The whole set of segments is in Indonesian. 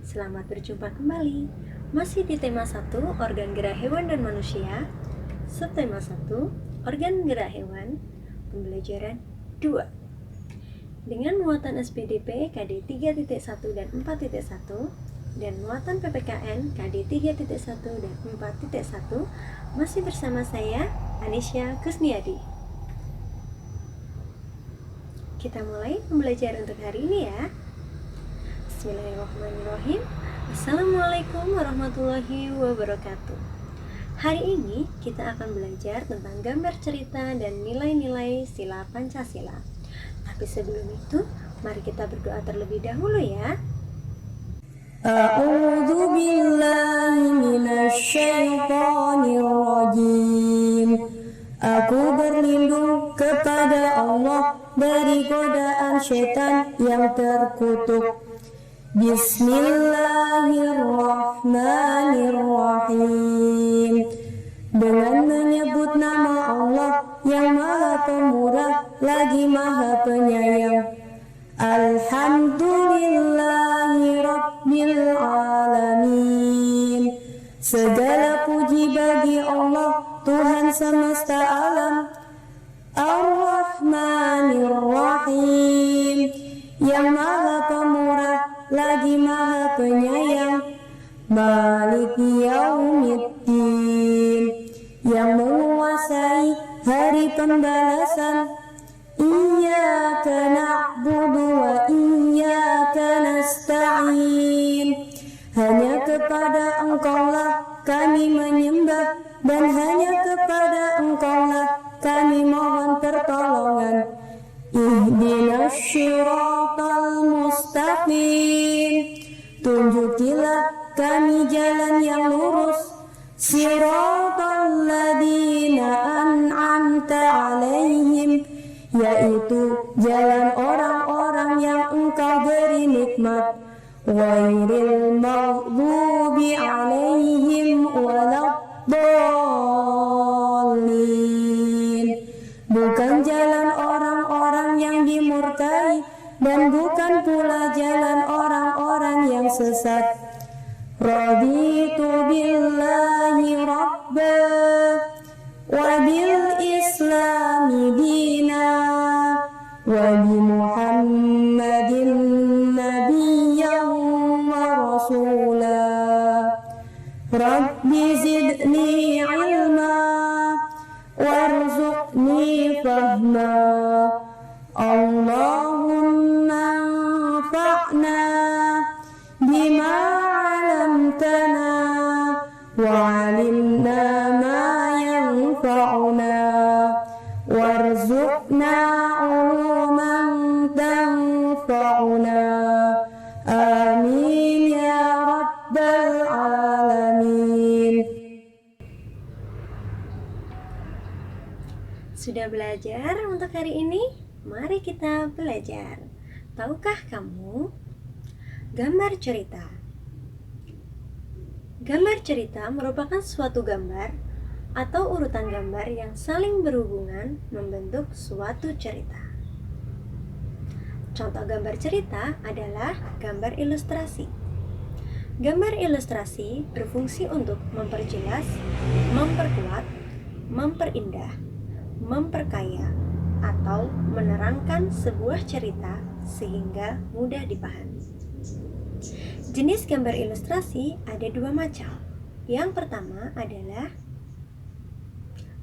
Selamat berjumpa kembali. Masih di tema 1, organ gerak hewan dan manusia. Subtema 1, organ gerak hewan. Pembelajaran 2. Dengan muatan SPDP KD 3.1 dan 4.1 dan muatan PPKN KD 3.1 dan 4.1, masih bersama saya Anisya Kusniadi. Kita mulai pembelajaran untuk hari ini ya. Bismillahirrahmanirrahim. Assalamualaikum warahmatullahi wabarakatuh. Hari ini kita akan belajar tentang gambar cerita dan nilai-nilai sila Pancasila. Tapi sebelum itu, mari kita berdoa terlebih dahulu ya. A'udzu billahi minasy syaithanir rajim. Aku berlindung kepada Allah dari godaan syaitan yang terkutuk. Bismillahirrahmanirrahim. Dengan menyebut nama Allah yang Maha Pemurah lagi Maha Penyayang. Alhamdulillahi Rabbil Alamin. Segala puji bagi Allah, Tuhan semesta alam. Ar-Rahmanir-Rahim, yang Maha Pemurah lagi Maha Penyayang. Maliki Yaumiddin, yang menguasai hari pembalasan. Iyyaka na'budu wa iyyaka nasta'in. Hanya kepada Engkaulah kami menyembah, dan hanya kepada Engkaulah kami mohon pertolongan. Ihdinas syiratal mustaqim. Tunjukilah kami jalan yang lurus. Siratal ladzina an'amta alaihim, yaitu jalan orang-orang yang Engkau beri nikmat. Ghairil maghdubi alaihim waladdallin. Bukan jalan orang-orang yang dimurkai, dan bukan pula jalan orang-orang yang sesat. Raditu billahi rabba wa bil islami dina wa bi muhammadin nabiyyan wa rasula. Rabbi zidni ilma warzuqni fahma. Allahumma anfa'na bima 'allamtana wa 'allimna ma yanfa'una warzuqna 'uluman tanfa'una. Amin ya rabbal alamin. Sudah belajar untuk hari ini? Mari kita belajar. Tahukah kamu gambar cerita? Gambar cerita merupakan suatu gambar atau urutan gambar yang saling berhubungan membentuk suatu cerita. Contoh gambar cerita adalah gambar ilustrasi. Gambar ilustrasi berfungsi untuk memperjelas, memperkuat, memperindah, memperkaya, atau menerangkan sebuah cerita sehingga mudah dipahami. Jenis gambar ilustrasi ada dua macam. Yang pertama adalah,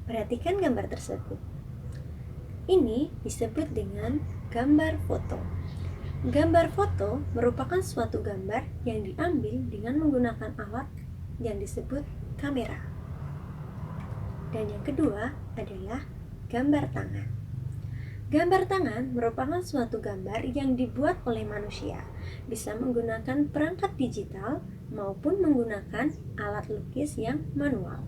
perhatikan gambar tersebut. Ini disebut dengan gambar foto. Gambar foto merupakan suatu gambar yang diambil dengan menggunakan alat yang disebut kamera. Dan yang kedua adalah gambar tangan. Gambar tangan merupakan suatu gambar yang dibuat oleh manusia, bisa menggunakan perangkat digital maupun menggunakan alat lukis yang manual.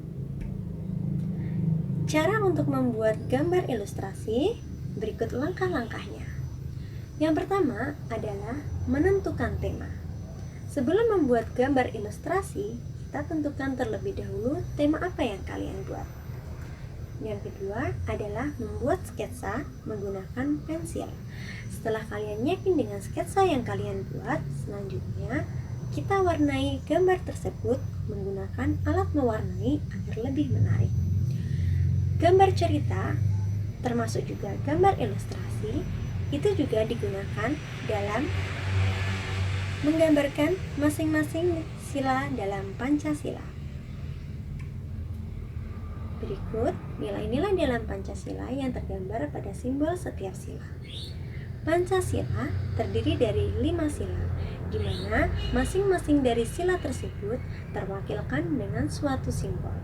Cara untuk membuat gambar ilustrasi, berikut langkah-langkahnya. Yang pertama adalah menentukan tema. Sebelum membuat gambar ilustrasi, kita tentukan terlebih dahulu tema apa yang kalian buat. Yang kedua adalah membuat sketsa menggunakan pensil. Setelah kalian yakin dengan sketsa yang kalian buat, selanjutnya kita warnai gambar tersebut menggunakan alat mewarnai agar lebih menarik. Gambar cerita, termasuk juga gambar ilustrasi, itu juga digunakan dalam menggambarkan masing-masing sila dalam Pancasila. Berikut nilai-nilai dalam Pancasila yang tergambar pada simbol setiap sila. Pancasila terdiri dari 5 sila, di mana masing-masing dari sila tersebut terwakilkan dengan suatu simbol.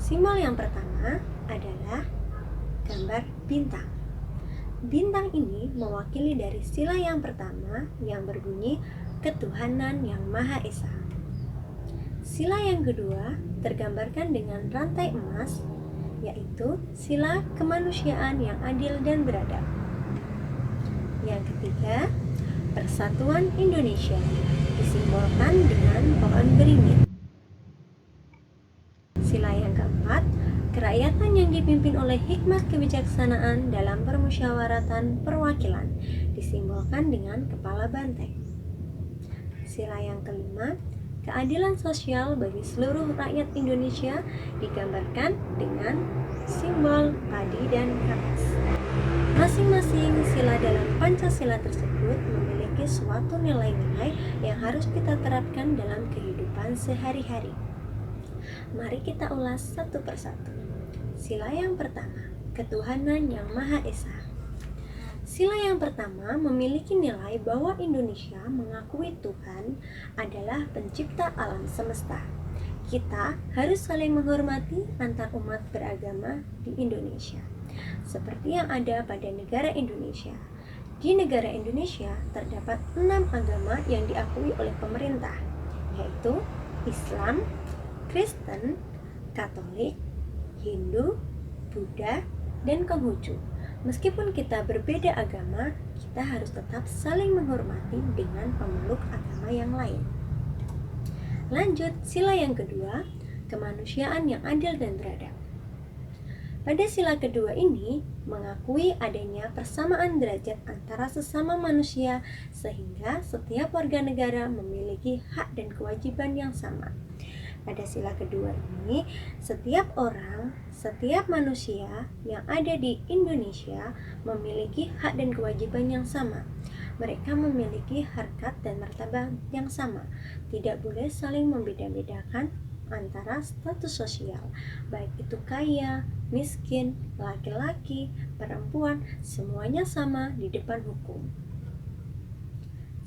Simbol yang pertama adalah gambar bintang. Bintang ini mewakili dari sila yang pertama yang berbunyi ketuhanan yang Maha Esa. Sila yang kedua tergambarkan dengan rantai emas, yaitu sila kemanusiaan yang adil dan beradab. Yang ketiga, Persatuan Indonesia disimbolkan dengan pohon beringin. Sila yang keempat, kerakyatan yang dipimpin oleh hikmat kebijaksanaan dalam permusyawaratan perwakilan disimbolkan dengan kepala banteng. Sila yang kelima, keadilan sosial bagi seluruh rakyat Indonesia digambarkan dengan simbol padi dan kapas. Masing-masing sila dalam Pancasila tersebut memiliki suatu nilai-nilai yang harus kita terapkan dalam kehidupan sehari-hari. Mari kita ulas satu persatu. Sila yang pertama, ketuhanan yang Maha Esa. Sila yang pertama memiliki nilai bahwa Indonesia mengakui Tuhan adalah pencipta alam semesta. Kita harus saling menghormati antar umat beragama di Indonesia, seperti yang ada pada negara Indonesia. Di negara Indonesia terdapat 6 agama yang diakui oleh pemerintah, yaitu Islam, Kristen, Katolik, Hindu, Buddha, dan Konghucu. Meskipun kita berbeda agama, kita harus tetap saling menghormati dengan pemeluk agama yang lain. Lanjut, sila yang kedua, kemanusiaan yang adil dan beradab. Pada sila kedua ini, mengakui adanya persamaan derajat antara sesama manusia, sehingga setiap warga negara memiliki hak dan kewajiban yang sama. Pada sila kedua ini, setiap orang, setiap manusia yang ada di Indonesia memiliki hak dan kewajiban yang sama. Mereka memiliki harkat dan martabat yang sama. Tidak boleh saling membeda-bedakan antara status sosial, baik itu kaya, miskin, laki-laki, perempuan, semuanya sama di depan hukum.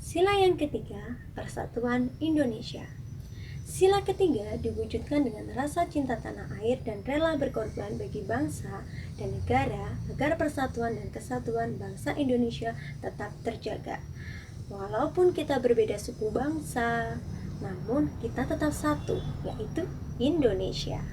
Sila yang ketiga, Persatuan Indonesia. Sila ketiga diwujudkan dengan rasa cinta tanah air dan rela berkorban bagi bangsa dan negara agar persatuan dan kesatuan bangsa Indonesia tetap terjaga. Walaupun kita berbeda suku bangsa, namun kita tetap satu, yaitu Indonesia.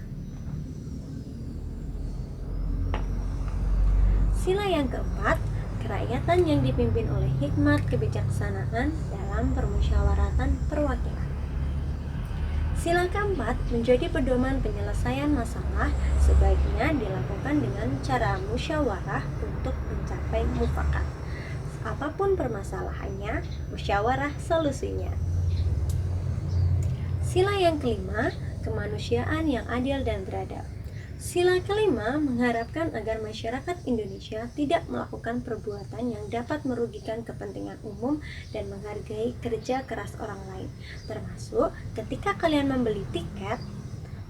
Sila yang keempat, kerakyatan yang dipimpin oleh hikmat kebijaksanaan dalam permusyawaratan perwakilan. Sila keempat menjadi pedoman penyelesaian masalah, sebaiknya dilakukan dengan cara musyawarah untuk mencapai mufakat. Apapun permasalahannya, musyawarah solusinya. Sila yang kelima, kemanusiaan yang adil dan beradab. Sila kelima mengharapkan agar masyarakat Indonesia tidak melakukan perbuatan yang dapat merugikan kepentingan umum dan menghargai kerja keras orang lain. Termasuk ketika kalian membeli tiket,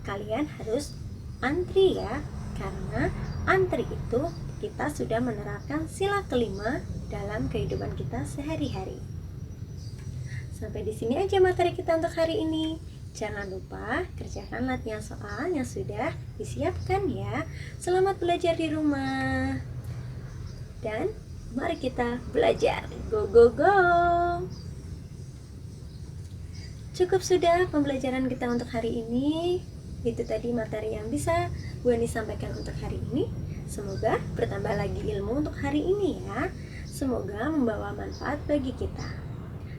kalian harus antri ya, karena antri itu kita sudah menerapkan sila kelima dalam kehidupan kita sehari-hari. Sampai di sini aja materi kita untuk hari ini. Jangan lupa kerjakan latihan soal yang sudah disiapkan ya. Selamat belajar di rumah. Dan mari kita belajar. Go go go. Cukup sudah pembelajaran kita untuk hari ini. Itu tadi materi yang bisa Bu Ani sampaikan untuk hari ini. Semoga bertambah lagi ilmu untuk hari ini ya. Semoga membawa manfaat bagi kita.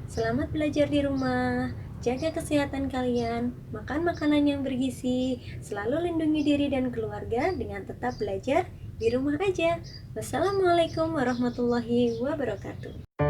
Selamat belajar di rumah. Jaga kesehatan kalian, makan makanan yang bergizi, selalu lindungi diri dan keluarga dengan tetap belajar di rumah aja. Wassalamualaikum warahmatullahi wabarakatuh.